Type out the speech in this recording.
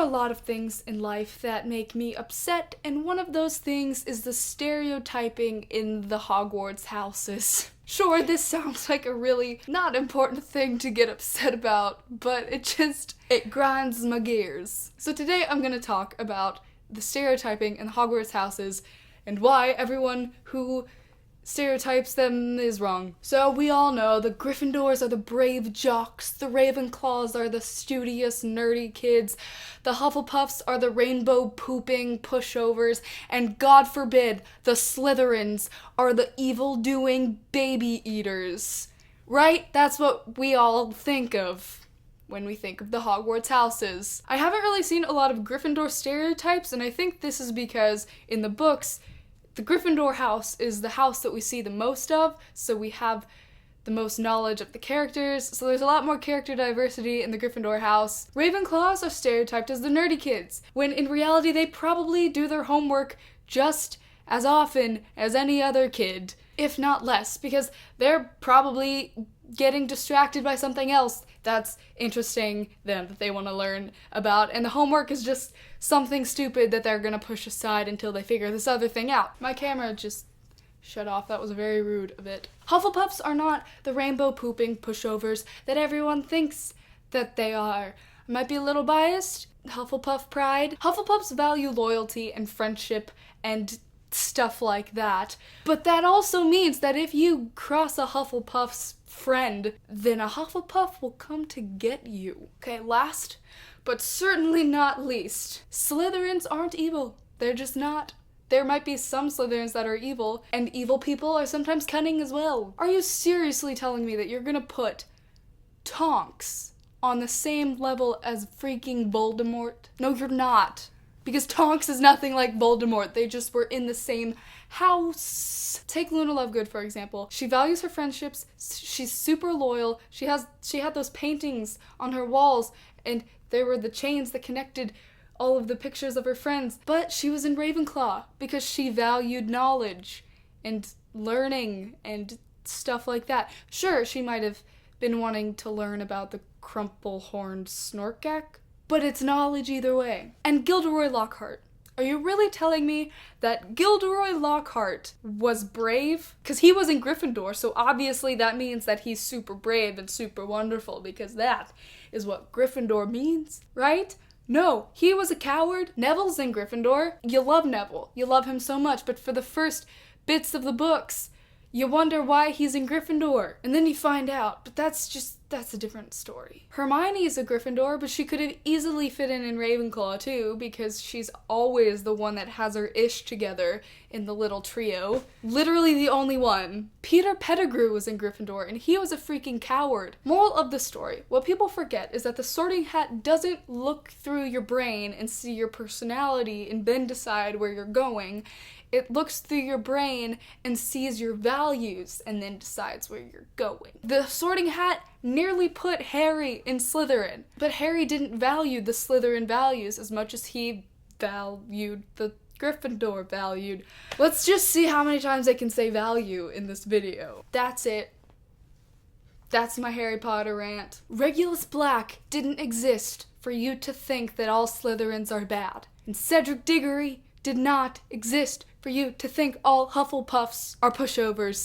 a lot of things in life that make me upset, and one of those things is the stereotyping in the Hogwarts houses. Sure, this sounds like a really not important thing to get upset about, but it grinds my gears. So today I'm gonna talk about the stereotyping in the Hogwarts houses and why everyone who stereotypes them is wrong. So we all know the Gryffindors are the brave jocks, the Ravenclaws are the studious, nerdy kids, the Hufflepuffs are the rainbow-pooping pushovers, and God forbid, the Slytherins are the evil-doing baby-eaters. Right? That's what we all think of when we think of the Hogwarts houses. I haven't really seen a lot of Gryffindor stereotypes, and I think this is because in the books, the Gryffindor house is the house that we see the most of, so we have the most knowledge of the characters, so there's a lot more character diversity in the Gryffindor house. Ravenclaws are stereotyped as the nerdy kids, when in reality they probably do their homework just as often as any other kid, if not less, because they're probably getting distracted by something else that's interesting them that they want to learn about, and the homework is just something stupid that they're gonna push aside until they figure this other thing out. My camera just shut off. That was very rude of it. Hufflepuffs are not the rainbow-pooping pushovers that everyone thinks that they are. I might be a little biased. Hufflepuff pride. Hufflepuffs value loyalty and friendship and stuff like that. But that also means that if you cross a Hufflepuff's friend, then a Hufflepuff will come to get you. Okay, last, but certainly not least, Slytherins aren't evil. They're just not. There might be some Slytherins that are evil, and evil people are sometimes cunning as well. Are you seriously telling me that you're gonna put Tonks on the same level as freaking Voldemort? No, you're not. Because Tonks is nothing like Voldemort. They just were in the same house. Take Luna Lovegood, for example. She values her friendships. She's super loyal. She had those paintings on her walls, and there were the chains that connected all of the pictures of her friends. But she was in Ravenclaw because she valued knowledge and learning and stuff like that. Sure, she might have been wanting to learn about the crumple-horned Snorkak, but it's knowledge either way. And Gilderoy Lockhart. Are you really telling me that Gilderoy Lockhart was brave? Because he was in Gryffindor, so obviously that means that he's super brave and super wonderful, because that is what Gryffindor means, right? No, he was a coward. Neville's in Gryffindor. You love Neville. You love him so much, but for the first bits of the books, you wonder why he's in Gryffindor. And then you find out, but that's a different story. Hermione is a Gryffindor, but she could have easily fit in Ravenclaw too, because she's always the one that has her ish together in the little trio. Literally the only one. Peter Pettigrew was in Gryffindor, and he was a freaking coward. Moral of the story, what people forget is that the Sorting Hat doesn't look through your brain and see your personality and then decide where you're going. It looks through your brain and sees your values and then decides where you're going. The Sorting Hat nearly put Harry in Slytherin, but Harry didn't value the Slytherin values as much as he valued the Gryffindor valued. Let's just see how many times I can say value in this video. That's it. That's my Harry Potter rant. Regulus Black didn't exist for you to think that all Slytherins are bad. And Cedric Diggory did not exist for you to think all Hufflepuffs are pushovers.